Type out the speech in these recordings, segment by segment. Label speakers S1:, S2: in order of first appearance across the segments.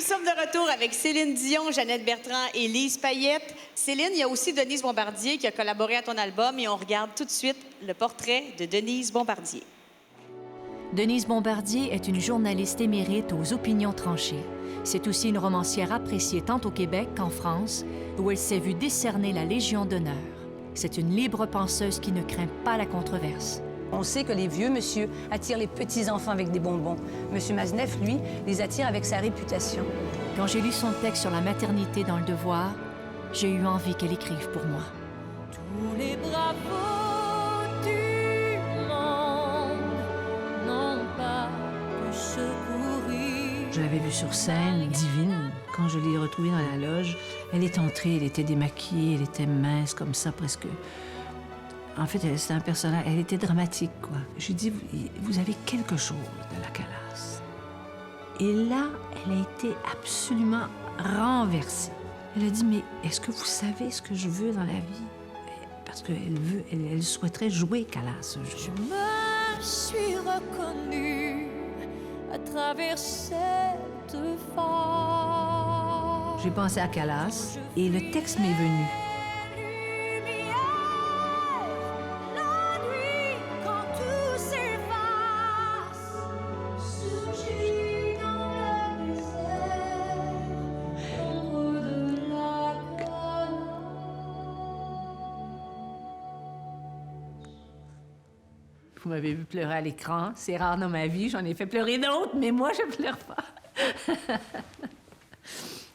S1: Nous sommes de retour avec Céline Dion, Jeannette Bertrand et Lise Payette. Céline, il y a aussi Denise Bombardier qui a collaboré à ton album et on regarde tout de suite le portrait de Denise Bombardier.
S2: Denise Bombardier est une journaliste émérite aux opinions tranchées. C'est aussi une romancière appréciée tant au Québec qu'en France, où elle s'est vue décerner la Légion d'honneur. C'est une libre penseuse qui ne craint pas la controverse.
S3: On sait que les vieux monsieur attirent les petits-enfants avec des bonbons. Monsieur Mazneff, lui, les attire avec sa réputation.
S2: Quand j'ai lu son texte sur la maternité dans Le Devoir, j'ai eu envie qu'elle écrive pour moi.
S4: Tous les bravos du monde n'ont pas pu secourir.
S3: Je l'avais vue sur scène, divine. Quand je l'ai retrouvée dans la loge, elle est entrée, elle était démaquillée, elle était mince comme ça, presque... En fait, c'était un personnage, elle était dramatique, quoi. Je lui dis, vous avez quelque chose de la Calas. Et là, elle a été absolument renversée. Elle a dit, mais est-ce que vous savez ce que je veux dans la vie? Parce elle souhaiterait jouer Calas.
S4: Je me suis reconnue à travers cette phase.
S3: J'ai pensé à Calas et le texte m'est venu. Vous m'avez vu pleurer à l'écran. C'est rare dans ma vie. J'en ai fait pleurer d'autres, mais moi, je pleure pas.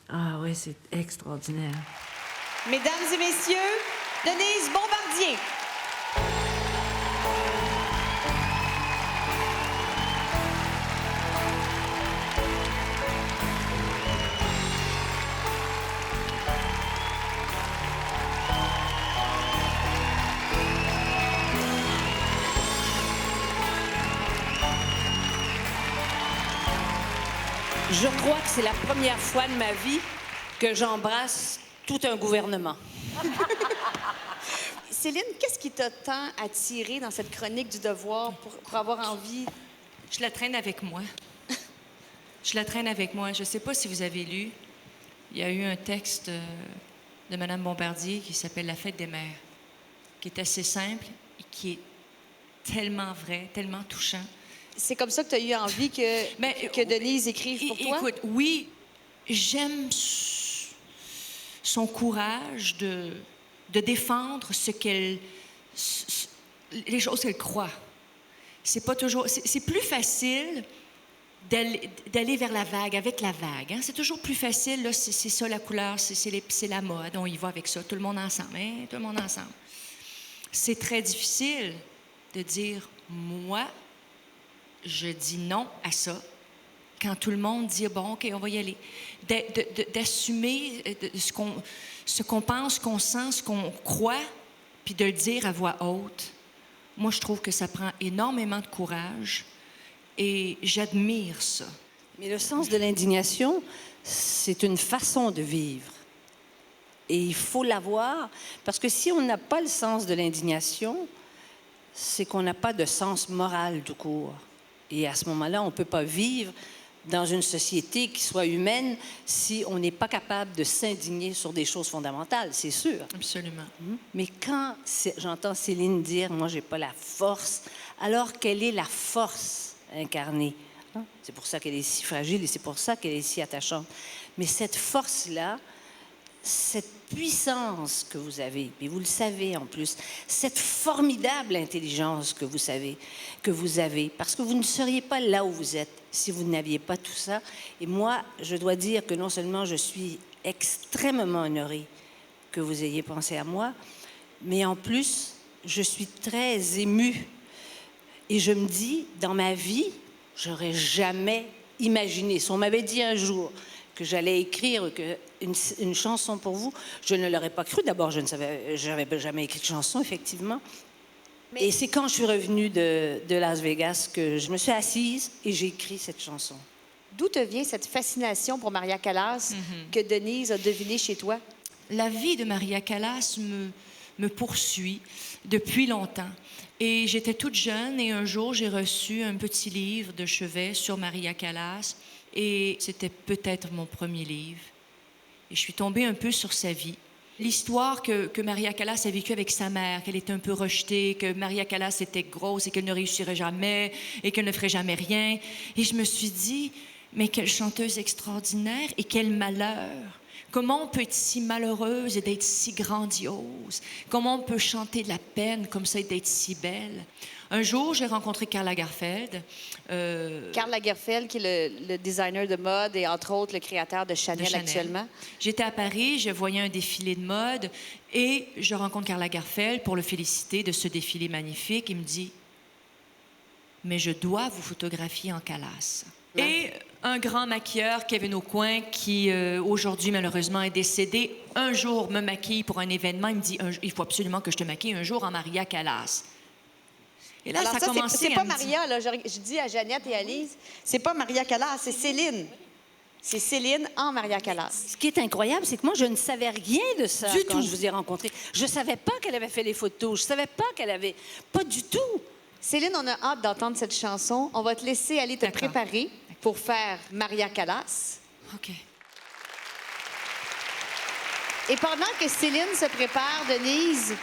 S3: Ah ouais, c'est extraordinaire.
S1: Mesdames et messieurs, Denise Bombardier.
S5: Je crois que c'est la première fois de ma vie que j'embrasse tout un gouvernement.
S1: Céline, qu'est-ce qui t'a tant attiré dans cette chronique du Devoir pour avoir envie?
S6: Je la traîne avec moi. Je la traîne avec moi. Je ne sais pas si vous avez lu, il y a eu un texte de Mme Bombardier qui s'appelle « La fête des mères », qui est assez simple et qui est tellement vrai, tellement touchant.
S1: C'est comme ça que tu as eu envie que Denise écrive pour toi?
S6: Écoute, oui, j'aime son courage de défendre les choses qu'elle croit. C'est pas toujours... C'est plus facile d'aller vers la vague, avec la vague. Hein? C'est toujours plus facile, là, c'est ça la couleur, c'est la mode, on y va avec ça, tout le monde ensemble, hein? Tout le monde ensemble. C'est très difficile de dire, moi, je dis non à ça, quand tout le monde dit, bon, OK, on va y aller. D'assumer ce qu'on pense, ce qu'on sent, ce qu'on croit, puis de le dire à voix haute. Moi, je trouve que ça prend énormément de courage et j'admire ça.
S5: Mais le sens de l'indignation, c'est une façon de vivre. Et il faut l'avoir, parce que si on n'a pas le sens de l'indignation, c'est qu'on n'a pas de sens moral tout court. Et à ce moment-là, on ne peut pas vivre dans une société qui soit humaine si on n'est pas capable de s'indigner sur des choses fondamentales, c'est sûr.
S6: Absolument.
S5: Mais quand j'entends Céline dire « moi, je n'ai pas la force », alors quelle est la force incarnée? C'est pour ça qu'elle est si fragile et c'est pour ça qu'elle est si attachante. Mais cette force-là, cette puissance que vous avez, et vous le savez en plus, cette formidable intelligence que vous avez, parce que vous ne seriez pas là où vous êtes si vous n'aviez pas tout ça. Et moi, je dois dire que non seulement je suis extrêmement honorée que vous ayez pensé à moi, mais en plus, je suis très émue. Et je me dis, dans ma vie, j'aurais jamais imaginé, si on m'avait dit un jour que j'allais écrire une chanson pour vous, je ne l'aurais pas cru. D'abord, je n'avais jamais écrit de chanson, effectivement. Et c'est quand je suis revenue de Las Vegas que je me suis assise et j'ai écrit cette chanson.
S1: D'où te vient cette fascination pour Maria Callas que Denise a devinée chez toi?
S6: La vie de Maria Callas me poursuit depuis longtemps. Et j'étais toute jeune et un jour, j'ai reçu un petit livre de chevet sur Maria Callas. Et c'était peut-être mon premier livre. Et je suis tombée un peu sur sa vie. L'histoire que Maria Callas a vécue avec sa mère, qu'elle était un peu rejetée, que Maria Callas était grosse et qu'elle ne réussirait jamais et qu'elle ne ferait jamais rien. Et je me suis dit, mais quelle chanteuse extraordinaire et quel malheur! Comment on peut être si malheureuse et d'être si grandiose? Comment on peut chanter de la peine comme ça et d'être si belle? Un jour, j'ai rencontré Karl Lagerfeld.
S1: Karl Lagerfeld, qui est le designer de mode et entre autres le créateur de Chanel actuellement.
S6: J'étais à Paris, je voyais un défilé de mode et je rencontre Karl Lagerfeld pour le féliciter de ce défilé magnifique. Il me dit, mais je dois vous photographier en Callas. Et un grand maquilleur, Kevin Aucoin, qui aujourd'hui malheureusement est décédé, un jour me maquille pour un événement. Il me dit, il faut absolument que je te maquille un jour en Maria Callas. Et là,
S1: Alors
S6: ça a commencé
S1: c'est pas
S6: me dire-
S1: Maria, là, je dis à Jeannette et à Lise, c'est pas Maria Callas, c'est Céline. C'est Céline en Maria Callas.
S5: Ce qui est incroyable, c'est que moi, je ne savais rien de ça
S6: Du
S5: quand
S6: tout.
S5: je vous ai rencontré. Je ne savais pas qu'elle avait fait les photos. Je ne savais pas qu'elle avait... Pas du tout.
S1: Céline, on a hâte d'entendre cette chanson. On va te laisser aller te
S6: D'accord.
S1: préparer pour faire Maria Callas.
S6: OK.
S1: Et pendant que Céline se prépare, Denise,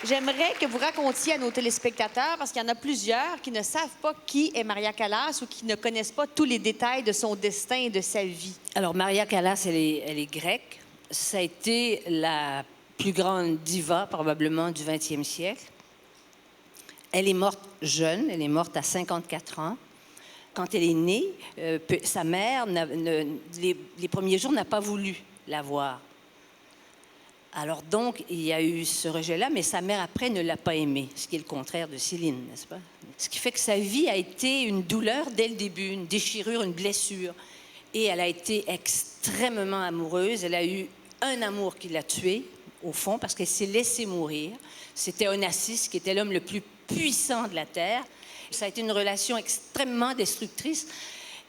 S1: j'aimerais que vous racontiez à nos téléspectateurs, parce qu'il y en a plusieurs qui ne savent pas qui est Maria Callas ou qui ne connaissent pas tous les détails de son destin et de sa vie.
S5: Alors, Maria Callas, elle est grecque. Ça a été la plus grande diva, probablement, du 20e siècle. Elle est morte jeune. Elle est morte à 54 ans. Quand elle est née, sa mère, les premiers jours, n'a pas voulu la voir. Alors donc, il y a eu ce rejet-là, mais sa mère, après, ne l'a pas aimée, ce qui est le contraire de Céline, n'est-ce pas? Ce qui fait que sa vie a été une douleur dès le début, une déchirure, une blessure. Et elle a été extrêmement amoureuse. Elle a eu un amour qui l'a tuée, au fond, parce qu'elle s'est laissée mourir. C'était Onassis, qui était l'homme le plus puissant de la Terre. Ça a été une relation extrêmement destructrice.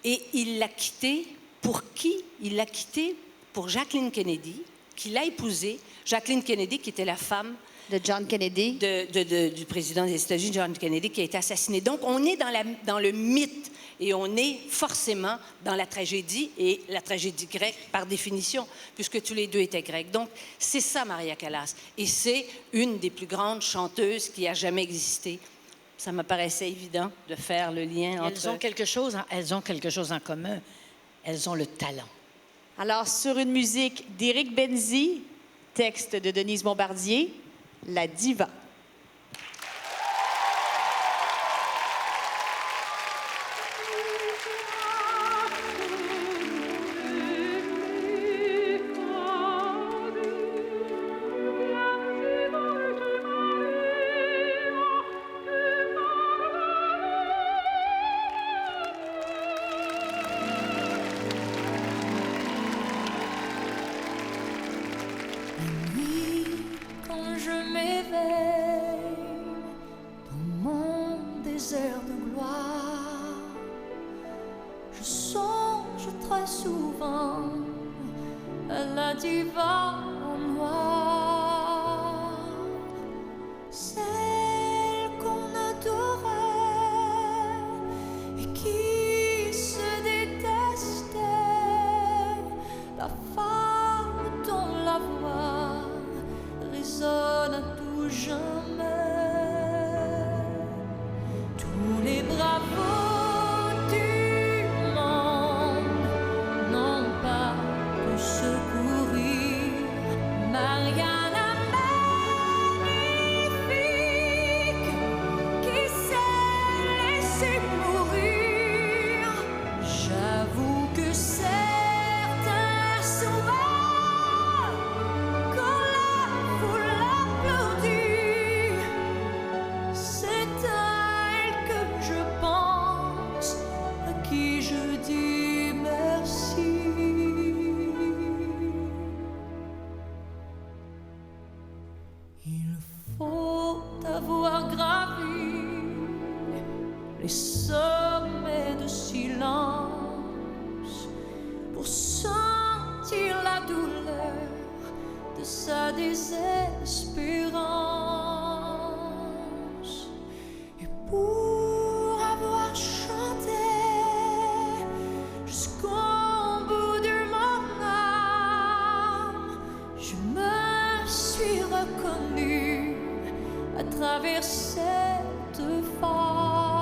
S5: Et il l'a quittée. Pour qui? Il l'a quittée pour Jacqueline Kennedy, qui l'a épousée. Jacqueline Kennedy, qui était la femme
S1: De John Kennedy.
S5: du président des États-Unis, John Kennedy, qui a été assassiné. Donc, on est dans le mythe et on est forcément dans la tragédie, et la tragédie grecque par définition, puisque tous les deux étaient grecs. Donc, c'est ça, Maria Callas. Et c'est une des plus grandes chanteuses qui a jamais existé. Ça me paraissait évident de faire le lien entre...
S7: Elles ont quelque chose en commun. Elles ont le talent.
S1: Alors, sur une musique d'Éric Benzi, texte de Denise Bombardier, La Diva.
S4: Quand je m'éveille dans mon désert de gloire, je songe très souvent à la diva en noir, celle qu'on adorait et qui se détestait, la femme dont la voix résonne à tout jamais. Tous les bravos du monde n'ont pas pu secourir Mariana magnifique qui s'est laissée mourir. J'avoue que certains sauveurs, quand la foule applaudit, c'est à elle que je pense, à qui je dis merci. Il faut avoir gravi les sommets de silence pour sentir la douleur de sa désespérance et pour avoir chanté jusqu'au suis reconnue à travers cette femme.